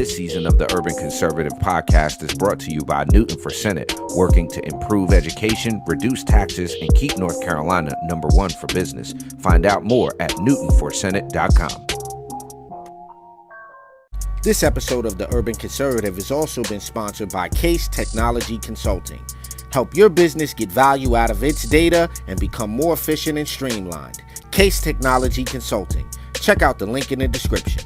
This season of the Urban Conservative Podcast is brought to you by Newton for Senate, working to improve education, reduce taxes, and keep North Carolina #1 for business. Find out more at newtonforsenate.com. This episode of the Urban Conservative has also been sponsored by Case Technology Consulting. Help your business get value out of its data and become more efficient and streamlined. Case Technology Consulting. Check out the link in the description.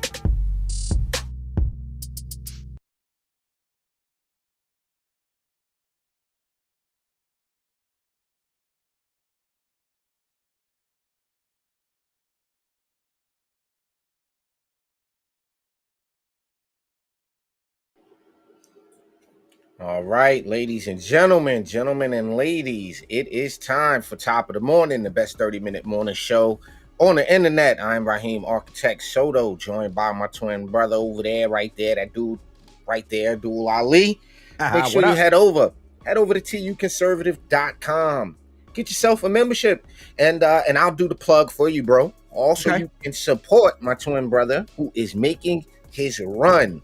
All right, ladies and gentlemen, and ladies, it is time for Top of the Morning, the best 30-minute morning show on the internet. I'm Raheem Architect Soto, joined by my twin brother over there, right there, that dude right there, Dual Ali. Make sure you head over to tuconservative.com. Get yourself a membership, and I'll do the plug for you, bro. Also, You can support my twin brother who is making his run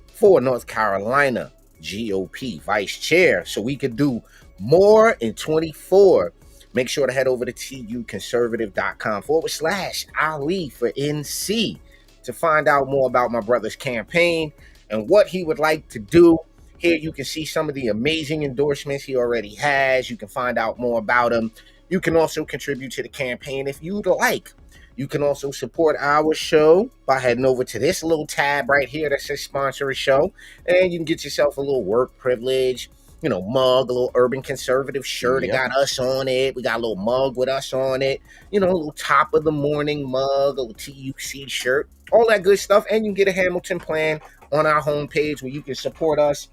for North Carolina GOP vice chair, so we could do more in 24. Make sure to head over to tuconservative.com/Ali for NC to find out more about my brother's campaign and what he would like to do. Here you can see some of the amazing endorsements he already has. You can find out more about him. You can also contribute to the campaign if you'd like. You can also support our show by heading over to this little tab right here that says sponsor a show, and you can get yourself a little work privilege, mug, a little Urban Conservative shirt. It got us on it. We got a little mug with us on it, a little top of the morning mug, a little TUC shirt, all that good stuff. And you can get a Hamilton plan on our homepage where you can support us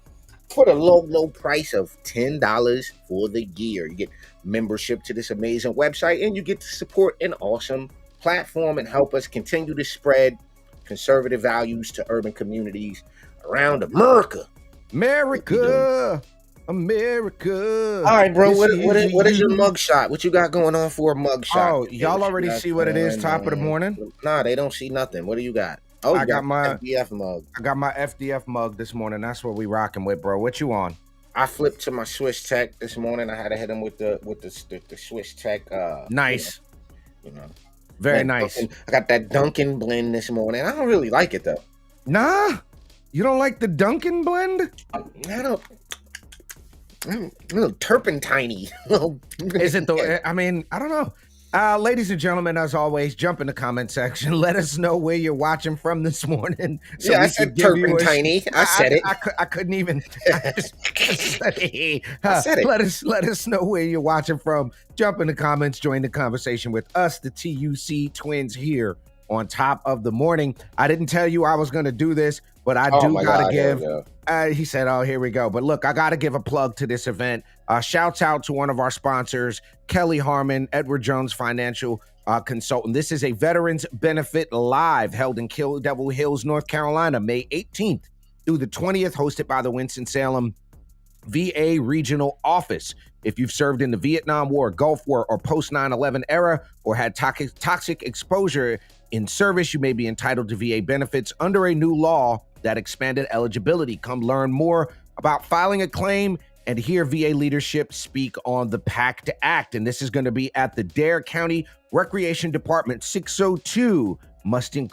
for the low price of $10 for the year. You get membership to this amazing website, and you get to support an awesome platform and help us continue to spread conservative values to urban communities around America. America. All right, bro. What is your mugshot? What you got going on for a mugshot? Oh, y'all already see what it is. Top of the morning. Nah, they don't see nothing. What do you got? Oh, I got my FDF mug. I got my FDF mug this morning. That's what we rocking with, bro. What you on? I flipped to my Swiss Tech this morning. I had to hit him with the Swiss Tech. Nice. Very nice. I got that Dunkin' blend this morning. I don't really like it though. Nah, you don't like the Dunkin' blend? I don't. A little turpentine-y. Is it the? I mean, I don't know. Ladies and gentlemen, as always, jump in the comment section. Let us know where you're watching from this morning. So I said turpentine-y. I said it. I couldn't even. I said it. Let us know where you're watching from. Jump in the comments. Join the conversation with us, the TUC twins, here on Top of the Morning. I didn't tell you I was going to do this, but I gotta give. He said, "Oh, here we go." But look, I gotta give a plug to this event. Shouts out to one of our sponsors, Kelly Harmon, Edward Jones Financial Consultant. This is a Veterans Benefit Live held in Kill Devil Hills, North Carolina, May 18th through the 20th, hosted by the Winston-Salem VA Regional Office. If you've served in the Vietnam War, Gulf War, or post 9/11 era, or had toxic exposure in service, you may be entitled to VA benefits under a new law that expanded eligibility. Come learn more about filing a claim and hear VA leadership speak on the PACT Act. And this is going to be at the Dare County Recreation Department, 602 Mustin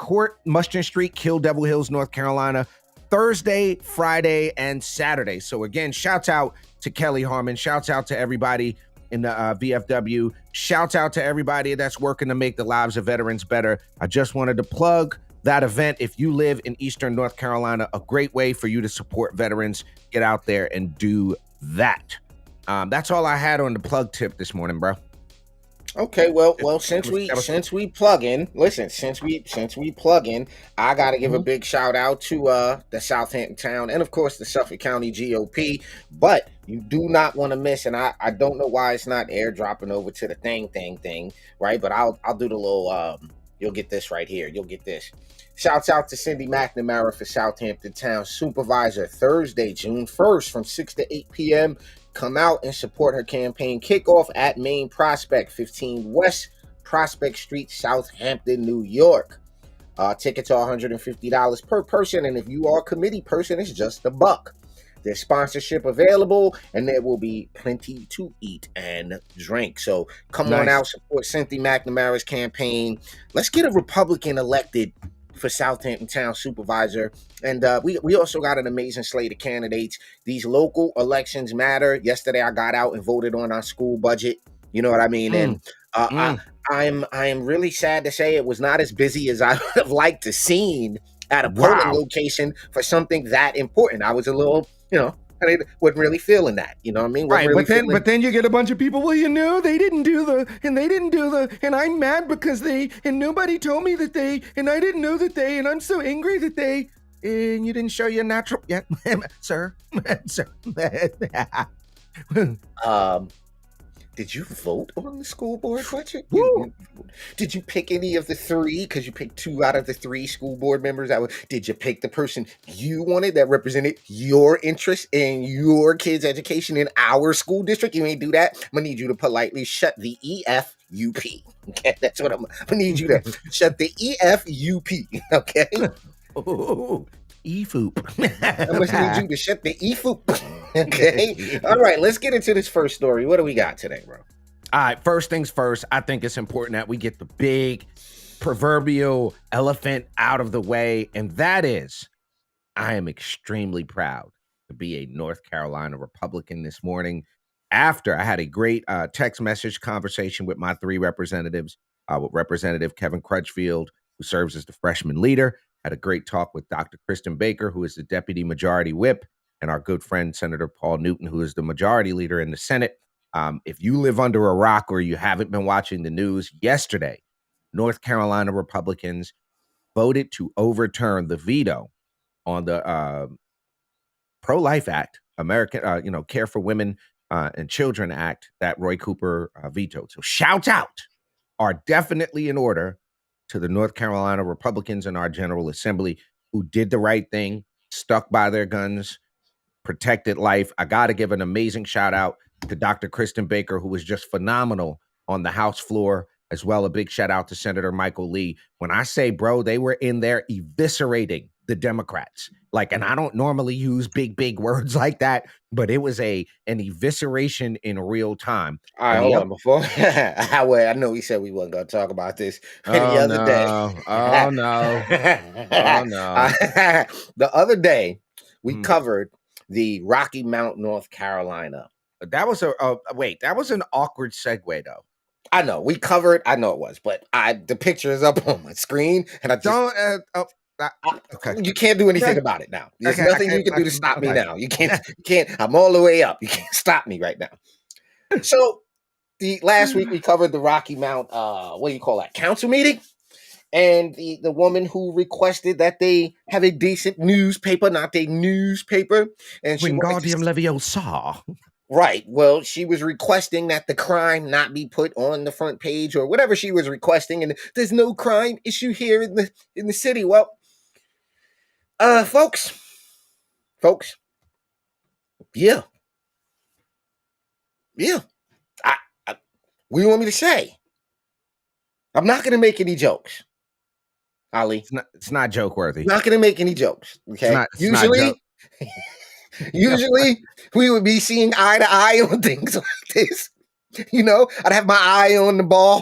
Street, Kill Devil Hills, North Carolina, Thursday, Friday, and Saturday. So again, shouts out to Kelly Harmon. Shouts out to everybody in the VFW. Shouts out to everybody that's working to make the lives of veterans better. I just wanted to plug that event. If you live in Eastern North Carolina, a great way for you to support veterans. Get out there and do that. That's all I had on the plug tip this morning, bro. Okay, well, since we plug in, I gotta give a big shout out to the Southampton Town and of course the Suffolk County GOP. But you do not want to miss, and I don't know why it's not airdropping over to the thing, right? But I'll do the little you'll get this right here. You'll get this. Shouts out to Cindy McNamara for Southampton Town Supervisor, Thursday, June 1st from 6 to 8 p.m. Come out and support her campaign kickoff at Main Prospect, 15 West Prospect Street, Southampton, New York. Tickets are $150 per person, and if you are a committee person, it's just $1. There's sponsorship available, and there will be plenty to eat and drink. So come on out, support Cynthia McNamara's campaign. Let's get a Republican elected for Southampton Town Supervisor. And we also got an amazing slate of candidates. These local elections matter. Yesterday, I got out and voted on our school budget. You know what I mean? And I'm really sad to say it was not as busy as I would have liked to seen at a polling location for something that important. I was a little, I wasn't really feeling that. You know what I mean? Right, but then you get a bunch of people. Well, they didn't do and I'm mad because and nobody told me that and I didn't know that and I'm so angry that and you didn't show your natural, sir. Did you vote on the school board budget? Did you pick any of the three? Because you picked 2 out of the 3 school board members. Did you pick the person you wanted that represented your interest in your kids' education in our school district? You ain't do that. I'm going to need you to politely shut the EFUP. Okay, that's what I'm going to need you to shut the EFUP. Okay? EFOOP. I'm going to need you to shut the EFOOP. Okay. All right. Let's get into this first story. What do we got today, bro? All right. First things first, I think it's important that we get the big proverbial elephant out of the way. And that is, I am extremely proud to be a North Carolina Republican this morning after I had a great text message conversation with my 3 representatives, with Representative Kevin Crutchfield, who serves as the freshman leader. Had a great talk with Dr. Kristen Baker, who is the deputy majority whip, and our good friend, Senator Paul Newton, who is the majority leader in the Senate. If you live under a rock or you haven't been watching the news, yesterday, North Carolina Republicans voted to overturn the veto on the Pro-Life Act, American, Care for Women and Children Act that Roy Cooper vetoed. So shouts out are definitely in order to the North Carolina Republicans in our General Assembly who did the right thing, stuck by their guns, protected life. I got to give an amazing shout out to Dr. Kristen Baker, who was just phenomenal on the House floor, as well. A big shout out to Senator Michael Lee. When I say, bro, they were in there eviscerating the Democrats. And I don't normally use big words like that, but it was an evisceration in real time. All right, hold on. Before I know we said we wasn't going to talk about this the other day. Oh, no. The other day, we covered the Rocky Mount, North Carolina. That was that was an awkward segue, though. I know we covered. I know it was, but the picture is up on my screen, and I just don't. Okay. You can't do anything about it now. There's nothing you can do to stop me now. You can't. I'm all the way up. You can't stop me right now. So, the last week we covered the Rocky Mount. What do you call that? Council meeting. And the woman who requested that they have a decent newspaper, not a newspaper. And Wingardium Leviosa. Right. Well, she was requesting that the crime not be put on the front page or whatever she was requesting. And there's no crime issue here in the city. Well, folks. Yeah. What do you want me to say? I'm not going to make any jokes. Ali. It's not joke worthy. Not going to make any jokes. Okay. Usually we would be seeing eye to eye on things like this. I'd have my eye on the ball.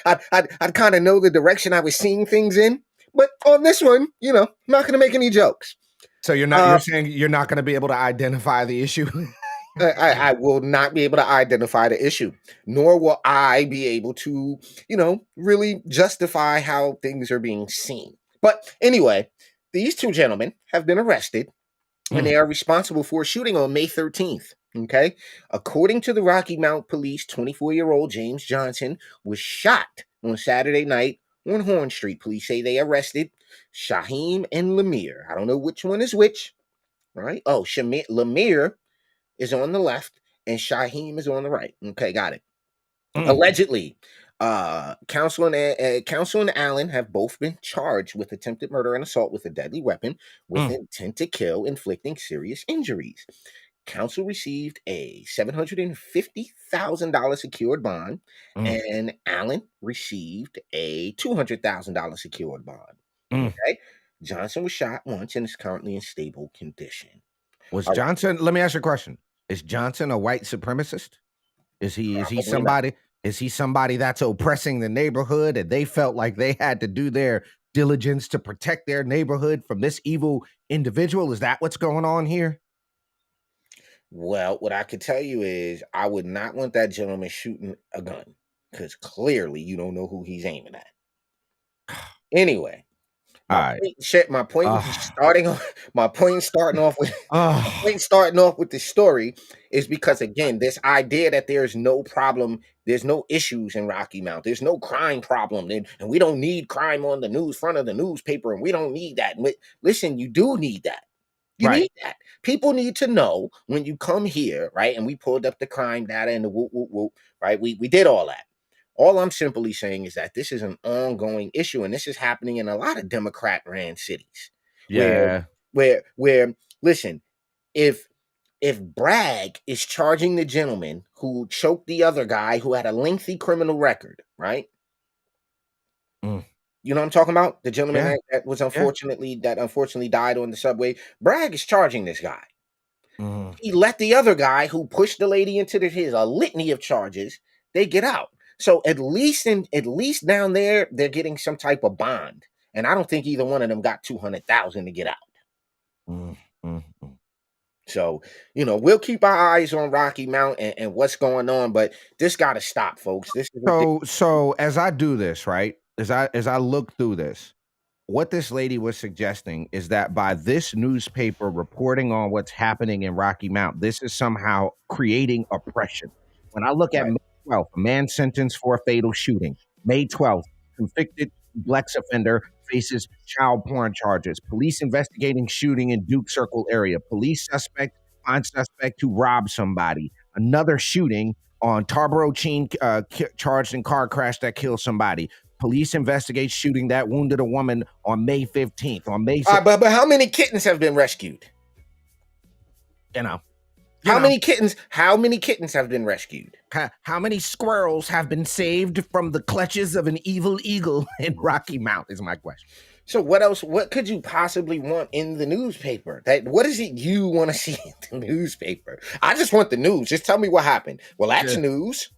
I'd kind of know the direction I was seeing things in. But on this one, I'm not going to make any jokes. So you're saying you're not going to be able to identify the issue? I will not be able to identify the issue, nor will I be able to, really justify how things are being seen. But anyway, these 2 gentlemen have been arrested and they are responsible for a shooting on May 13th. Okay. According to the Rocky Mount Police, 24-year-old James Johnson was shot on Saturday night on Horn Street. Police say they arrested Shaheem and Lemire. I don't know which one is which. Right. Oh, Lemire is on the left and Shaheem is on the right. Okay, got it. Allegedly, Counsel and Allen have both been charged with attempted murder and assault with a deadly weapon with intent to kill, inflicting serious injuries. council received a $750,000 secured bond, and Allen received a $200,000 secured bond. Okay. Johnson was shot once and is currently in stable condition. Was All right. Johnson? Let me ask you a question. Is Johnson a white supremacist? Is he Probably not. somebody? Is he somebody that's oppressing the neighborhood and they felt like they had to do their diligence to protect their neighborhood from this evil individual? Is that what's going on here? Well, what I could tell you is I would not want that gentleman shooting a gun because clearly you don't know who he's aiming at. Anyway, All right. my point was starting off. My point starting off with the story is because again, this idea that there's no problem, there's no issues in Rocky Mount, there's no crime problem, and we don't need crime on the news front of the newspaper, and we don't need that. Listen, you do need that. You need that. People need to know when you come here, right? And we pulled up the crime data and the whoop, whoop, whoop, right? We did all that. All I'm simply saying is that this is an ongoing issue, and this is happening in a lot of Democrat-ran cities. Yeah. Where listen, if Bragg is charging the gentleman who choked the other guy who had a lengthy criminal record, right? You know what I'm talking about? The gentleman that was unfortunately died on the subway. Bragg is charging this guy. He let the other guy who pushed the lady into a litany of charges, they get out. So at least down there, they're getting some type of bond. And I don't think either one of them got $200,000 to get out. So, we'll keep our eyes on Rocky Mount and what's going on, but this got to stop, folks. This is so as I do this, right? As I look through this, what this lady was suggesting is that by this newspaper reporting on what's happening in Rocky Mount, this is somehow creating oppression. When I look at May 12th, a man sentenced for a fatal shooting. May 12th, convicted Blex offender faces child porn charges. Police investigating shooting in Duke Circle area. Police finds suspect who robbed somebody. Another shooting on Tarboro Chin, charged in car crash that killed somebody. Police investigate shooting that wounded a woman on May 15th. On May 6th. But how many kittens have been rescued? How many kittens have been rescued? How many squirrels have been saved from the clutches of an evil eagle in Rocky Mount is my question. So what else? What could you possibly want in the newspaper? What is it you want to see in the newspaper? I just want the news. Just tell me what happened. Well, that's news.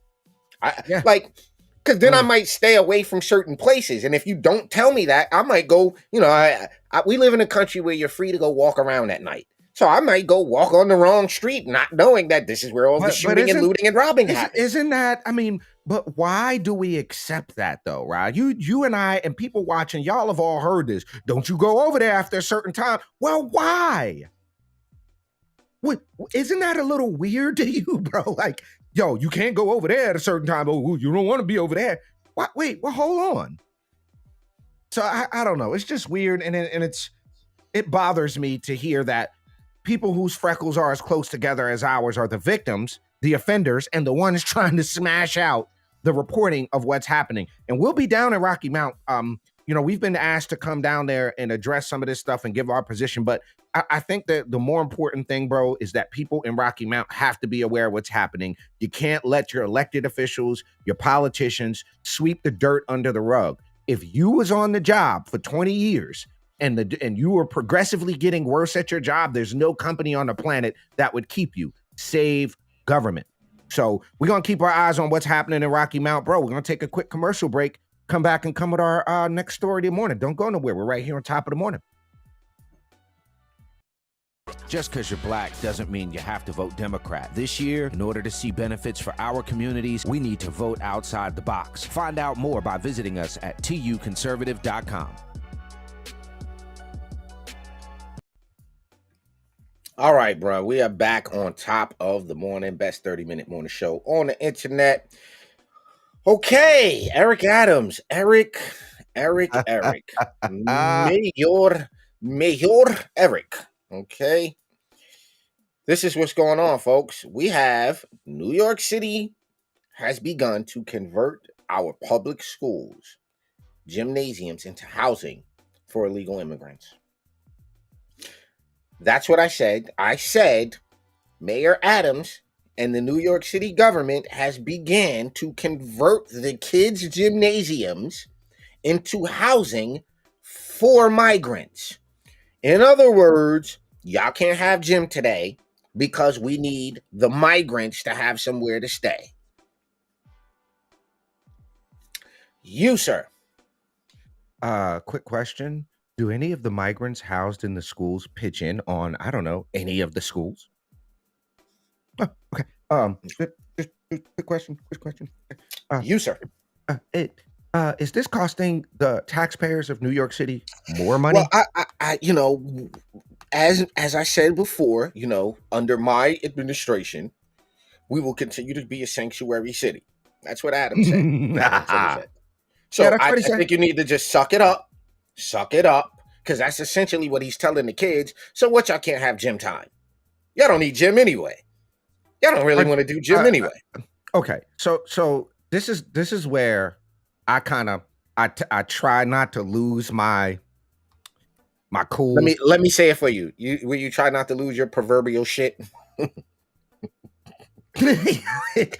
Because then I might stay away from certain places. And if you don't tell me that, I might go, we live in a country where you're free to go walk around at night. So I might go walk on the wrong street, not knowing that this is where all the shooting and looting and robbing happens. Isn't that, but why do we accept that though, right? You and I and people watching, y'all have all heard this. Don't you go over there after a certain time. Well, why? Isn't that a little weird to you, bro? Like, yo, you can't go over there at a certain time. Oh, you don't want to be over there. What? Wait, well, hold on. So I don't know. It's just weird, and it bothers me to hear that people whose freckles are as close together as ours are the victims, the offenders, and the ones trying to smash out the reporting of what's happening. And we'll be down in Rocky Mount. We've been asked to come down there and address some of this stuff and give our position. But I think that the more important thing, bro, is that people in Rocky Mount have to be aware of what's happening. You can't let your elected officials, your politicians sweep the dirt under the rug. If you was on the job for 20 years and you were progressively getting worse at your job, there's no company on the planet that would keep you. Save government. So we're going to keep our eyes on what's happening in Rocky Mount, bro. We're going to take a quick commercial break, come back and come with our next story of the morning. Don't go nowhere. We're right here on top of the morning. Just because you're black doesn't mean you have to vote Democrat. This year, in order to see benefits for our communities, we need to vote outside the box. Find out more by visiting us at tuconservative.com. All right, bro. We are back on top of the morning, best 30-minute morning show on the internet. Okay, Eric Adams. Eric. Mayor Eric. Okay. This is what's going on, folks. We have New York City has begun to convert our public schools, gymnasiums into housing for illegal immigrants. That's what I said. I said Mayor Adams and the New York City government has began to convert the kids' gymnasiums into housing for migrants. In other words, y'all can't have gym today because we need the migrants to have somewhere to stay. You, sir. Quick question. Do any of the migrants housed in the schools pitch in on, I don't know, any of the schools? Oh, okay. Just quick question. You, sir. Is this costing the taxpayers of New York City more money? Well, I as I said before, under my administration, we will continue to be a sanctuary city. That's what Adam said. That's what he said. So Yeah, that's I what he said. think you need to just suck it up, because that's essentially what he's telling the kids. So what, y'all can't have gym time? Y'all don't need gym anyway. Y'all don't really want to do gym anyway. Okay, so this is where I kind of I try not to lose my cool. Let me say it for you. Will you try not to lose your proverbial shit? Go ahead.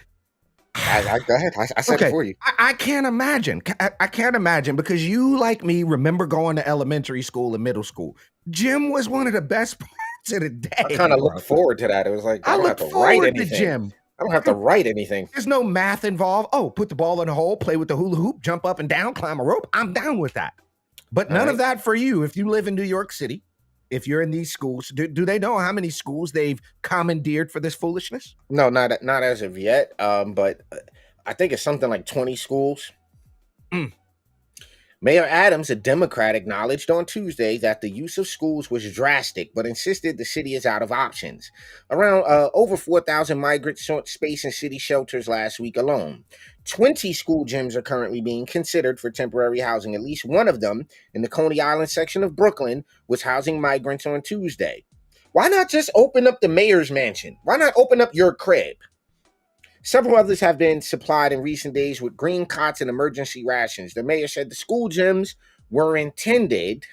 I said it for you. I can't imagine. I can't imagine, because you, like me, remember going to elementary school and middle school. Gym was one of the best parts of the day. I kind of looked forward to that. It was like, I don't have to write anything. Gym. I don't have to write anything. There's no math involved. Oh, put the ball in a hole, play with the hula hoop, jump up and down, climb a rope. I'm down with that. But none of that for you. If you live in New York City, if you're in these schools, do they know how many schools they've commandeered for this foolishness? No, not as of yet. But I think it's something like 20 schools. Mayor Adams, a Democrat, acknowledged on Tuesday that the use of schools was drastic, but insisted the city is out of options. Around over 4,000 migrants sought space in city shelters last week alone. 20 school gyms are currently being considered for temporary housing. At least one of them, in the Coney Island section of Brooklyn, was housing migrants on Tuesday. Why not just open up the mayor's mansion? Why not open up your crib? Several others have been supplied in recent days with green cots and emergency rations. The mayor said the school gyms were intended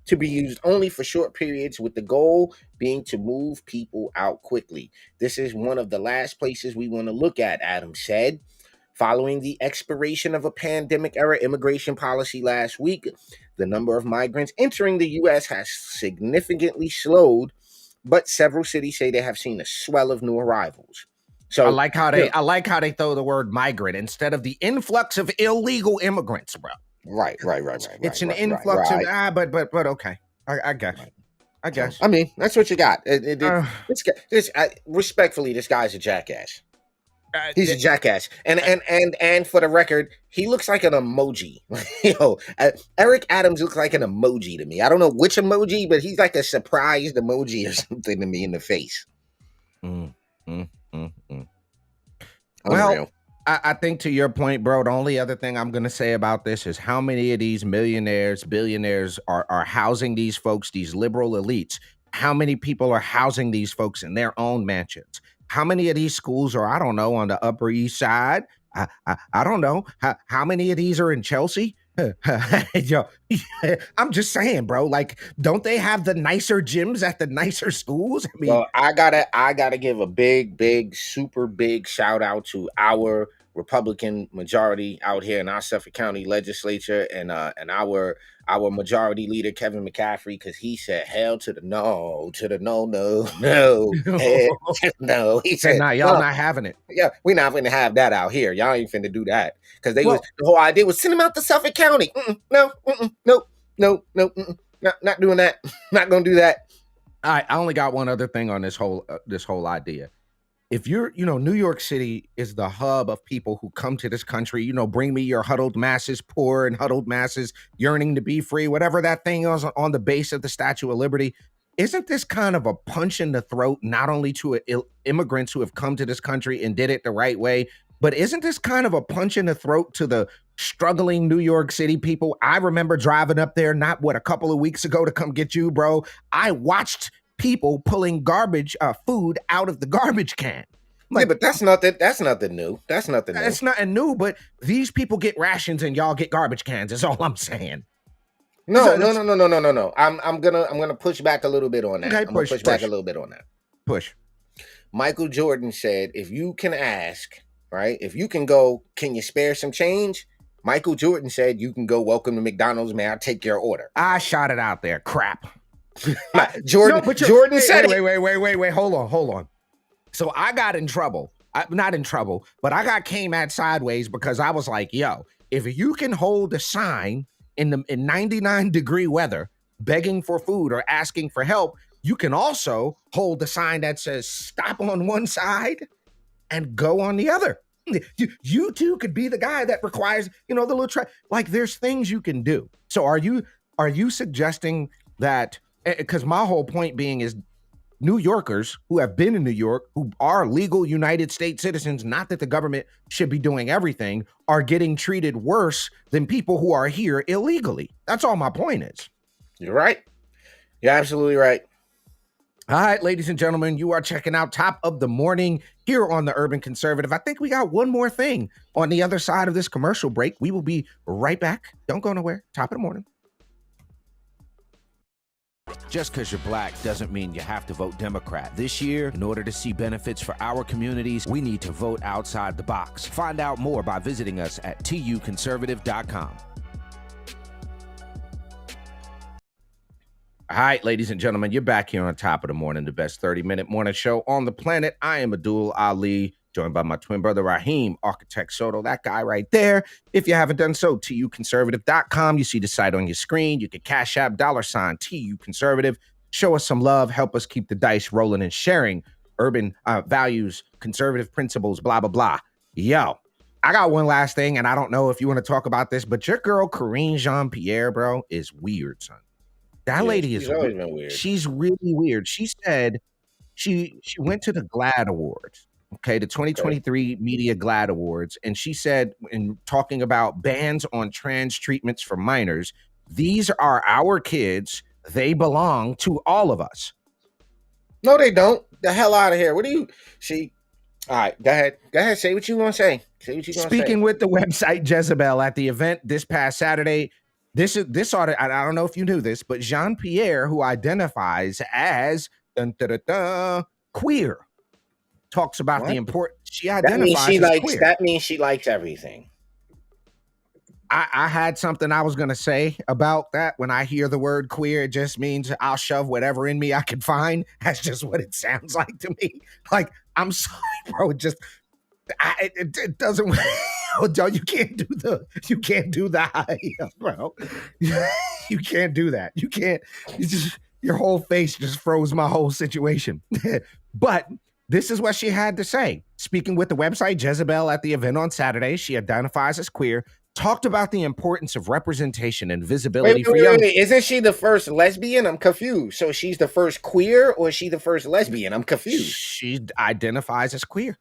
to be used only for short periods, with the goal being to move people out quickly. This is one of the last places we want to look at, Adams said. Following the expiration of a pandemic-era immigration policy last week, the number of migrants entering the U.S. has significantly slowed, but several cities say they have seen a swell of new arrivals. So I like how they throw the word migrant instead of the influx of illegal immigrants, bro. Right. It's an influx of but okay. I guess. I guess. I mean, that's what you got. Respectfully, this guy's a jackass. He's a jackass, and for the record, he looks like an emoji. Eric Adams looks like an emoji to me. I don't know which emoji, but he's like a surprised emoji or something to me in the face. Well, I think, to your point, bro, the only other thing I'm going to say about this is how many of these millionaires, billionaires are housing these folks, these liberal elites. How many people are housing these folks in their own mansions? How many of these schools are, I don't know, on the Upper East Side? I don't know. How many of these are in Chelsea? Yo, I'm just saying, bro. Like, don't they have the nicer gyms at the nicer schools? I mean, well, I gotta give a big, super big shout out to our Republican majority out here in our Suffolk County legislature, and our majority leader Kevin McCaffrey, because he said hell to the no, no. He said, nah, y'all not having it. Yeah, we're not finna have that out here. Y'all ain't finna do that, because the whole idea was send them out to Suffolk County. Nope, not doing that. Not gonna do that. I only got one other thing on this whole idea. If you're, New York City is the hub of people who come to this country, bring me your huddled masses, poor and huddled masses, yearning to be free, whatever that thing is on the base of the Statue of Liberty. Isn't this kind of a punch in the throat, not only to immigrants who have come to this country and did it the right way, but isn't this kind of a punch in the throat to the struggling New York City people? I remember driving up there, a couple of weeks ago to come get you, bro. I watched people pulling food out of the garbage can. Yeah, but that's nothing new. That's nothing new. It's nothing new, but these people get rations and y'all get garbage cans, is all I'm saying. No. I'm gonna push back a little bit on that. Okay, push back a little bit on that. Push. Michael Jordan said, if you can ask, right? If you can go, can you spare some change? Michael Jordan said, you can go, welcome to McDonald's, may I take your order? I shot it out there. Crap. Jordan said it. Wait. Hold on. So I got in trouble. Not in trouble, but I got came at sideways because I was like, yo, if you can hold a sign in 99-degree weather begging for food or asking for help, you can also hold a sign that says stop on one side and go on the other. You too could be the guy that requires, the little like there's things you can do. So are you suggesting that, because my whole point being is New Yorkers who have been in New York, who are legal United States citizens, not that the government should be doing everything, are getting treated worse than people who are here illegally. That's all my point is. You're right. You're absolutely right. All right, ladies and gentlemen, you are checking out Top of the Morning here on the Urban Conservative. I think we got one more thing on the other side of this commercial break. We will be right back. Don't go nowhere. Top of the Morning. Just because you're black doesn't mean you have to vote Democrat. This year, in order to see benefits for our communities, we need to vote outside the box. Find out more by visiting us at tuconservative.com. All right, ladies and gentlemen, you're back here on Top of the Morning, the best 30-minute morning show on the planet. I am Abdul Ali, joined by my twin brother, Raheem, Architect Soto, that guy right there. If you haven't done so, tuconservative.com. You see the site on your screen. You can cash app $ TUConservative. Show us some love. Help us keep the dice rolling and sharing urban values, conservative principles, blah, blah, blah. Yo, I got one last thing, and I don't know if you want to talk about this, but your girl, Karine Jean-Pierre, bro, is weird, son. That lady is always been weird. She's really weird. She said she went to the GLAAD Awards, okay, the 2023 Media GLAAD Awards, and she said, in talking about bans on trans treatments for minors, these are our kids. They belong to all of us. No, they don't. The hell out of here. What do you see? All right, go ahead. Say what you want to say. Speaking with the website Jezebel at the event this past Saturday, This I don't know if you knew this, but Jean-Pierre, who identifies as queer, talks about the importance. She identifies as queer. That means she likes everything. I had something I was going to say about that. When I hear the word queer, it just means I'll shove whatever in me I can find. That's just what it sounds like to me. Like, I'm sorry, bro. It doesn't. You can't do that, bro. You can't do that. You can't. Your whole face just froze my whole situation. But this is what she had to say. Speaking with the website Jezebel at the event on Saturday, she identifies as queer, talked about the importance of representation and visibility for young. Wait. Isn't she the first lesbian? I'm confused. So she's the first queer, or is she the first lesbian? I'm confused. She identifies as queer.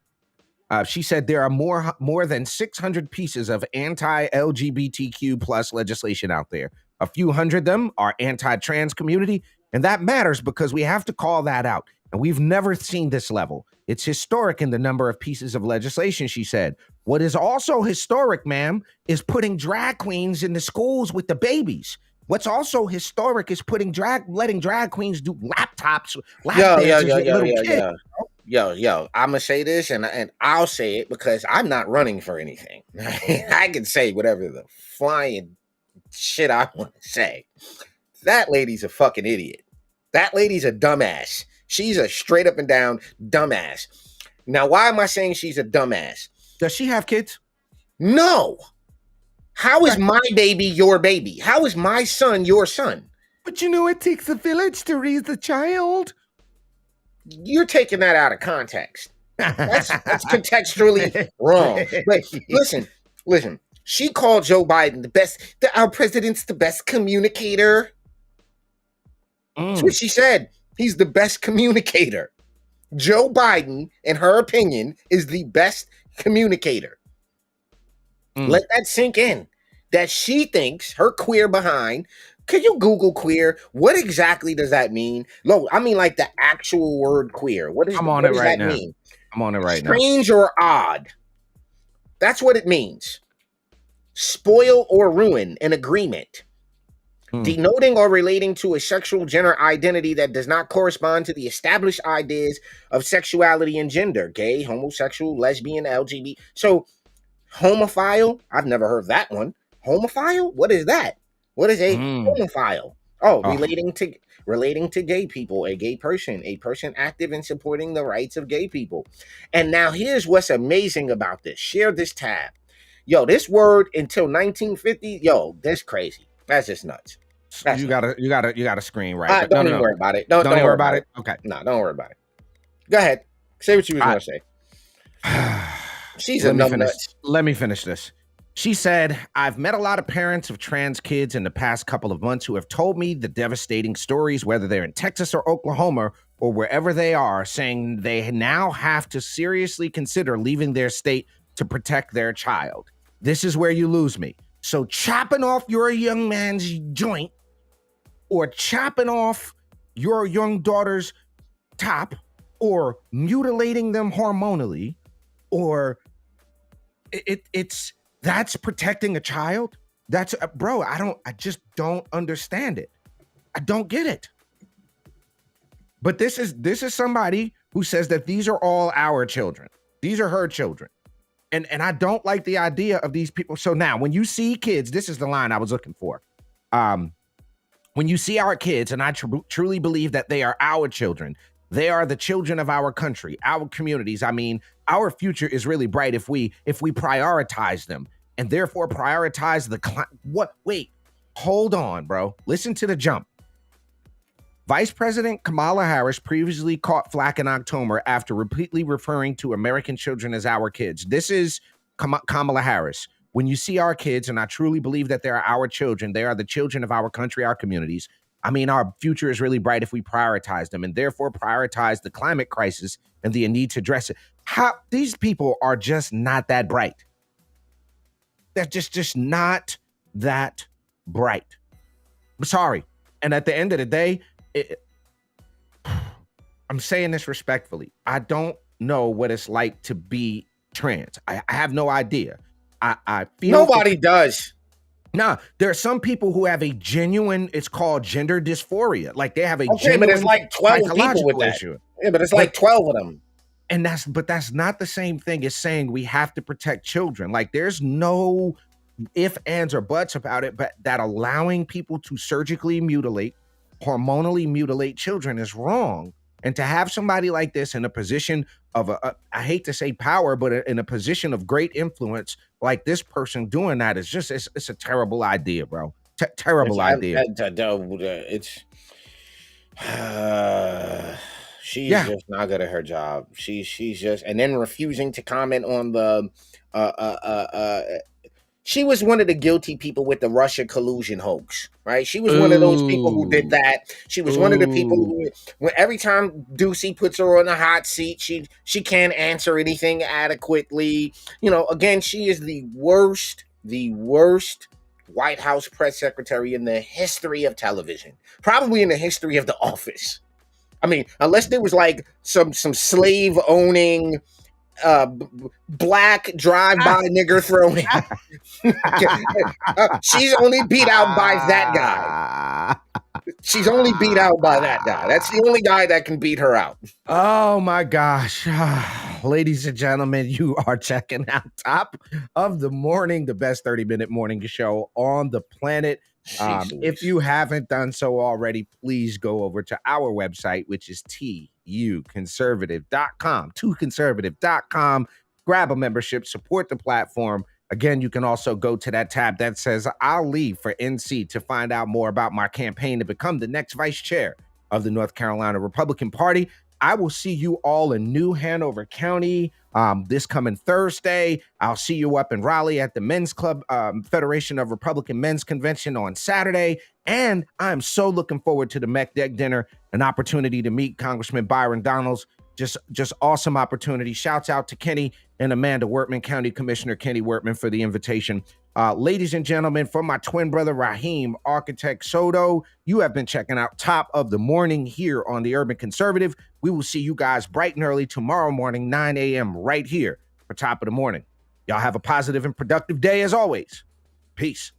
She said there are more than 600 pieces of anti-LGBTQ plus legislation out there. A few hundred of them are anti-trans community, and that matters because we have to call that out. And we've never seen this level. It's historic in the number of pieces of legislation, she said. What is also historic, ma'am, is putting drag queens in the schools with the babies. What's also historic is letting drag queens do lap dances with little kids. Yo, I'm gonna say this, and I'll say it because I'm not running for anything. I can say whatever the flying shit I want to say. That lady's a fucking idiot. That lady's a dumbass. She's a straight up and down dumbass. Now, why am I saying she's a dumbass? Does she have kids? No. How is my baby your baby? How is my son your son? But it takes a village to raise a child. You're taking that out of context. That's contextually wrong. But listen. She called Joe Biden our president's the best communicator. That's what she said. He's the best communicator. Joe Biden, in her opinion, is the best communicator. Let that sink in. That she thinks her queer behind. Could you Google queer? What exactly does that mean? No, I mean like the actual word queer. What does that mean? I'm on it right now. Strange or odd. That's what it means. Spoil or ruin an agreement. denoting or relating to a sexual gender identity that does not correspond to the established ideas of sexuality and gender, gay, homosexual, lesbian, LGBT. So homophile, I've never heard that one. Homophile? What is that? What is a homophile? Oh, relating to gay people, a gay person, a person active in supporting the rights of gay people. And now here's what's amazing about this. Share this tab. Yo, this word until 1950, yo, that's crazy. That's just nuts. You gotta screen right. Don't even worry about it. Don't even worry about it. Okay. No, don't worry about it. Go ahead. Say what you was gonna say. She's a numbnuts. Let me finish this. She said, I've met a lot of parents of trans kids in the past couple of months who have told me the devastating stories, whether they're in Texas or Oklahoma or wherever they are, saying they now have to seriously consider leaving their state to protect their child. This is where you lose me. So chopping off your young man's joint or chopping off your young daughter's top or mutilating them hormonally, or that's protecting a child. That's bro. I just don't understand it. I don't get it. But this is somebody who says that these are all our children. These are her children. And I don't like the idea of these people. So now when you see kids, this is the line I was looking for. When you see our kids, and I truly believe that they are our children, they are the children of our country, our communities. I mean, our future is really bright if we prioritize them and therefore prioritize wait, hold on, bro. Listen to the jump. Vice President Kamala Harris previously caught flack in October after repeatedly referring to American children as our kids. This is Kamala Harris. When you see our kids, and I truly believe that they're our children, they are the children of our country, our communities. I mean, our future is really bright if we prioritize them and therefore prioritize the climate crisis and the need to address it. These people are just not that bright. They're just not that bright. I'm sorry. And at the end of the day, I'm saying this respectfully. I don't know what it's like to be trans. I have no idea. I feel nobody does. Nah, there are some people who have a genuine, it's called gender dysphoria. Like they have a genuine but it's like 12 people with that issue. Yeah, but it's like 12 of them. And that's not the same thing as saying we have to protect children. Like there's no ifs, ands, or buts about it, but that allowing people to surgically mutilate, hormonally mutilate children is wrong. And to have somebody like this in a position of I hate to say power, but in a position of great influence, like this person doing that is just, it's a terrible idea, bro. Terrible idea. She's just not good at her job. She's just, and then refusing to comment on the she was one of the guilty people with the Russia collusion hoax, right? She was one of those people who did that. She was one of the people who, when every time Ducey puts her on the hot seat, she can't answer anything adequately. You know, again, she is the worst White House press secretary in the history of television, probably in the history of The Office. I mean, unless there was like some slave owning black drive-by nigger thrown in. She's only beat out by that guy. She's only beat out by that guy. That's the only guy that can beat her out. Oh my gosh. Ladies and gentlemen, you are checking out Top of the Morning, the best 30-minute morning show on the planet. If you haven't done so already, please go over to our website, which is tuconservative.com, grab a membership, support the platform. Again, you can also go to that tab that says I'll leave for NC to find out more about my campaign to become the next vice chair of the North Carolina Republican Party. I will see you all in New Hanover County this coming Thursday. I'll see you up in Raleigh at the Men's Club Federation of Republican Men's Convention on Saturday. And I'm so looking forward to the Mech Deck Dinner, an opportunity to meet Congressman Byron Donalds. Just awesome opportunity. Shouts out to Kenny and Amanda Wortman, County Commissioner Kenny Wortman, for the invitation. Ladies and gentlemen, for my twin brother Raheem, Architect Soto, you have been checking out Top of the Morning here on the Urban Conservative. We will see you guys bright and early tomorrow morning, 9 a.m. right here for Top of the Morning. Y'all have a positive and productive day as always. Peace.